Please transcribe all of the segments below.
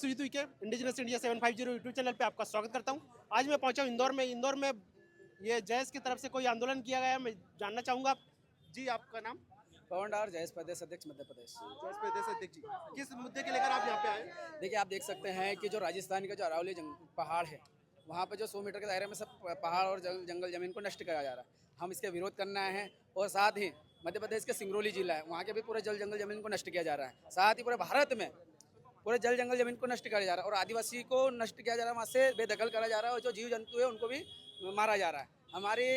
Sujit Uikey indigenous India 750 YouTube channel पे आपका स्वागत करता हूँ। आज मैं पहुंचा हूँ इंदौर में ये जयस की तरफ से कोई आंदोलन किया गया है। मैं जानना चाहूँगा जी, आपका नाम? पवन और जयेश प्रदेश अध्यक्ष मध्य प्रदेश। जयस प्रदेश अध्यक्ष जी, किस मुद्दे के लेकर आप यहाँ पे आए? देखिए, आप देख सकते हैं कि जो राजस्थान का जो अरावली पहाड़ है, वहाँ पे जो 100 मीटर के दायरे में सब पहाड़ और जंगल जमीन को नष्ट करा जा रहा है। हम इसके विरोध करना है। और साथ ही मध्य प्रदेश के सिंगरौली जिला है, वहाँ के भी पूरे जल जंगल जमीन को नष्ट किया जा रहा है। साथ ही पूरे भारत में पूरे जल जंगल जमीन को नष्ट किया जा रहा है और आदिवासी को नष्ट किया जा रहा है, वहाँ से बेदखल करा जा रहा है और जो जीव जंतु है उनको भी मारा जा रहा है। हमारी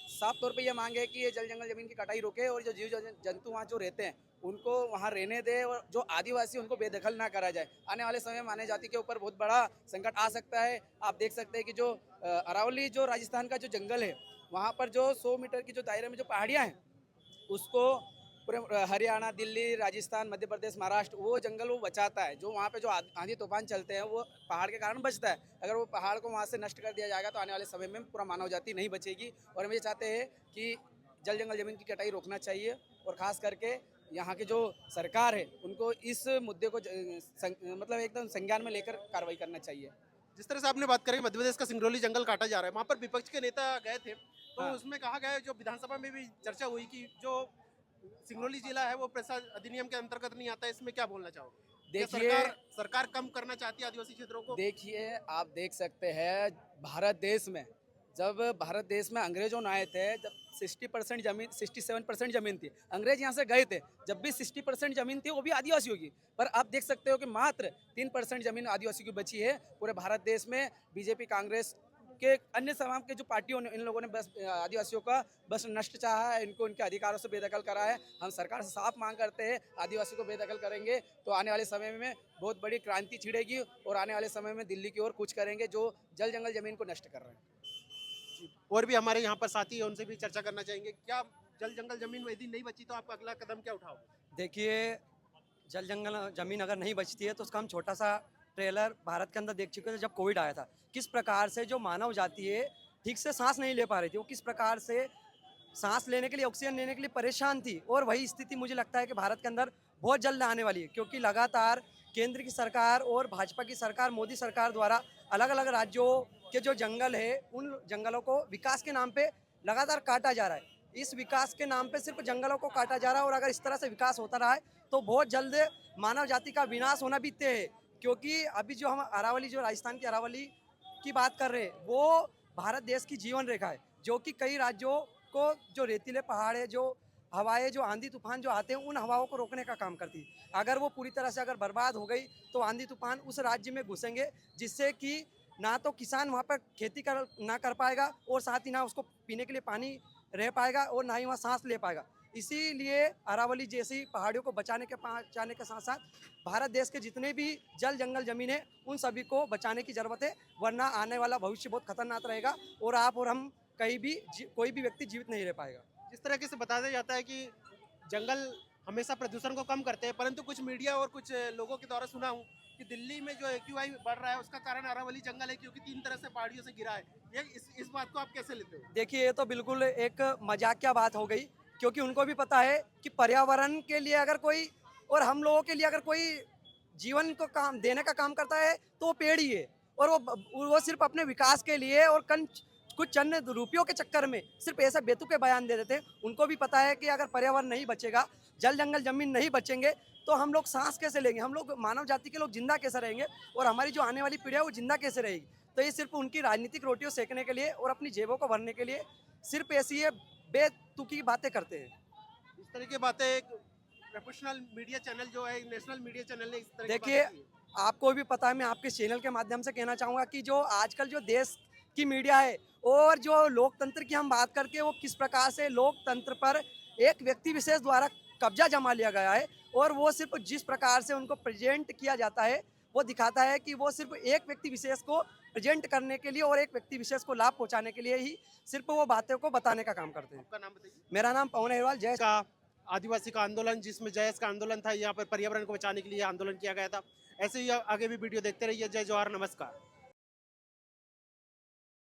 साफ तौर पे ये मांग है कि ये जल जंगल जमीन की कटाई रोके और जो जीव जंतु वहाँ जो रहते हैं उनको वहाँ रहने दे और जो आदिवासी उनको बेदखल ना करा जाए। आने वाले समय में मानव जाति के ऊपर बहुत बड़ा संकट आ सकता है। आप देख सकते हैं कि जो अरावली जो राजस्थान का जो जंगल है, वहाँ पर जो 100 मीटर की जो दायरे में जो पहाड़ियाँ हैं उसको पूरे हरियाणा, दिल्ली, राजस्थान, मध्य प्रदेश, महाराष्ट्र वो जंगल वो बचाता है। जो वहाँ पे जो आंधी तूफान चलते हैं वो पहाड़ के कारण बचता है। अगर वो पहाड़ को वहाँ से नष्ट कर दिया जाएगा तो आने वाले समय में पूरा मानव जाति नहीं बचेगी। और हम ये चाहते हैं कि जल जंगल जमीन की कटाई रोकना चाहिए और ख़ास करके यहाँ की जो सरकार है उनको इस मुद्दे को मतलब एकदम संज्ञान में लेकर कार्रवाई करना चाहिए। जिस तरह से आपने बात करी मध्य प्रदेश का सिंगरौली जंगल काटा जा रहा है, वहाँ पर विपक्ष के नेता गए थे तो हाँ। उसमें कहा गया, जो विधानसभा में भी चर्चा हुई कि जो सिंगरौली जिला है वो प्रसाद अधिनियम के अंतर्गत नहीं आता है। इसमें क्या बोलना चाहोगे? देखिए, सरकार कम करना चाहती है आदिवासी क्षेत्रों को? देखिए आप देख सकते हैं जब भारत देश में अंग्रेजों ने आए थे, जब 60% जमीन 67% जमीन थी, अंग्रेज यहाँ से गए थे, जब भी 60% जमीन थी वो भी आदिवासियों की। पर आप देख सकते हो कि मात्र 3% जमीन आदिवासियों की बची है पूरे भारत देश में। बीजेपी, कांग्रेस के अन्य तमाम के जो पार्टियों ने इन लोगों ने बस आदिवासियों का बस नष्ट चाहा है, इनको इनके अधिकारों से बेदखल करा है। हम सरकार से साफ मांग करते हैं, आदिवासी को बेदखल करेंगे तो आने वाले समय में बहुत बड़ी क्रांति छिड़ेगी और आने वाले समय में दिल्ली की ओर कूच करेंगे जो जल जंगल जमीन को नष्ट कर रहे हैं। और भी हमारे यहाँ पर साथी है, उनसे भी चर्चा करना चाहेंगे। क्या जल जंगल जमीन यदि नहीं बची तो आप अगला कदम क्या उठाओगे? देखिए, जल जंगल जमीन अगर नहीं बचती है तो उसका हम छोटा सा ट्रेलर भारत के अंदर देख चुके थे जब कोविड आया था। किस प्रकार से जो मानव जाति है ठीक से सांस नहीं ले पा रही थी, वो किस प्रकार से सांस लेने के लिए, ऑक्सीजन लेने के लिए परेशान थी। और वही स्थिति मुझे लगता है कि भारत के अंदर बहुत जल्द आने वाली है, क्योंकि लगातार केंद्र की सरकार और भाजपा की सरकार, मोदी सरकार द्वारा अलग अलग राज्यों के जो जंगल है उन जंगलों को विकास के नाम पे लगातार काटा जा रहा है। इस विकास के नाम पे सिर्फ जंगलों को काटा जा रहा है और अगर इस तरह से विकास होता रहा है तो बहुत जल्द मानव जाति का विनाश होना भी तय है। क्योंकि अभी जो हम अरावली, जो राजस्थान की अरावली की बात कर रहे हैं, वो भारत देश की जीवन रेखा है, जो कि कई राज्यों को जो रेतीले पहाड़ है, जो हवाएं, जो आंधी तूफान जो आते हैं, उन हवाओं को रोकने का काम करती है। अगर वो पूरी तरह से अगर बर्बाद हो गई तो आंधी तूफान उस राज्य में घुसेंगे, जिससे कि ना तो किसान वहाँ पर खेती ना कर पाएगा और साथ ही ना उसको पीने के लिए पानी रह पाएगा और ना ही वहाँ सांस ले पाएगा। इसीलिए अरावली जैसी पहाड़ियों को बचाने के साथ साथ भारत देश के जितने भी जल जंगल जमीन है उन सभी को बचाने की ज़रूरत है, वरना आने वाला भविष्य बहुत खतरनाक रहेगा और आप और हम कहीं भी कोई भी व्यक्ति जीवित नहीं रह पाएगा। जिस तरीके से बताया जाता है कि जंगल हमेशा प्रदूषण को कम करते हैं, परंतु कुछ मीडिया और कुछ लोगों के द्वारा सुना हूँ कि दिल्ली में जो AQI बढ़ रहा है उसका कारण अरावली जंगल है, क्योंकि 3 तरह से पहाड़ियों से गिरा है। ये इस बात को आप कैसे लेते हो? देखिए, ये तो बिल्कुल एक मजाकिया बात हो गई, क्योंकि उनको भी पता है कि पर्यावरण के लिए अगर कोई और हम लोगों के लिए अगर कोई जीवन को काम देने का काम करता है तो वो पेड़ ही है। और वो सिर्फ अपने विकास के लिए और कुछ चंद रुपयों के चक्कर में सिर्फ ऐसा बेतुके बयान दे देते हैं। उनको भी पता है कि अगर पर्यावरण नहीं बचेगा, जल जंगल जमीन नहीं बचेंगे तो हम लोग सांस कैसे लेंगे, हम लोग मानव जाति के लोग जिंदा कैसे रहेंगे और हमारी जो आने वाली पीढ़ी है वो जिंदा कैसे रहेगी। तो ये सिर्फ उनकी राजनीतिक रोटियों सेकने के लिए और अपनी जेबों को भरने के लिए सिर्फ ऐसी ये बेतुकी बातें करते हैं। इस तरह की बातें एक प्रोफेशनल मीडिया चैनल जो है, नेशनल मीडिया चैनल ने इस तरह की देखिए, बातें की है। आपको भी पता है, मैं आपके चैनल के माध्यम से कहना चाहूँगा कि जो आजकल जो देश की मीडिया है और जो लोकतंत्र की हम बात करके वो किस प्रकार से लोकतंत्र पर एक व्यक्ति विशेष द्वारा कब्जा जमा लिया गया है और वो सिर्फ जिस प्रकार से उनको प्रेजेंट किया जाता है वो दिखाता है कि वो सिर्फ एक व्यक्ति विशेष को प्रेजेंट करने के लिए और एक व्यक्ति विशेष को लाभ पहुंचाने के लिए ही सिर्फ वो बातों को बताने का काम करते हैं। आपका नाम बताइए। मेरा नाम पवन अहिरवाल। जय का आदिवासी का आंदोलन, जिसमें जयस का आंदोलन था, यहाँ पर पर्यावरण को बचाने के लिए आंदोलन किया गया था। ऐसे ही आगे भी वीडियो देखते रहिए। जय जवाहर, नमस्कार।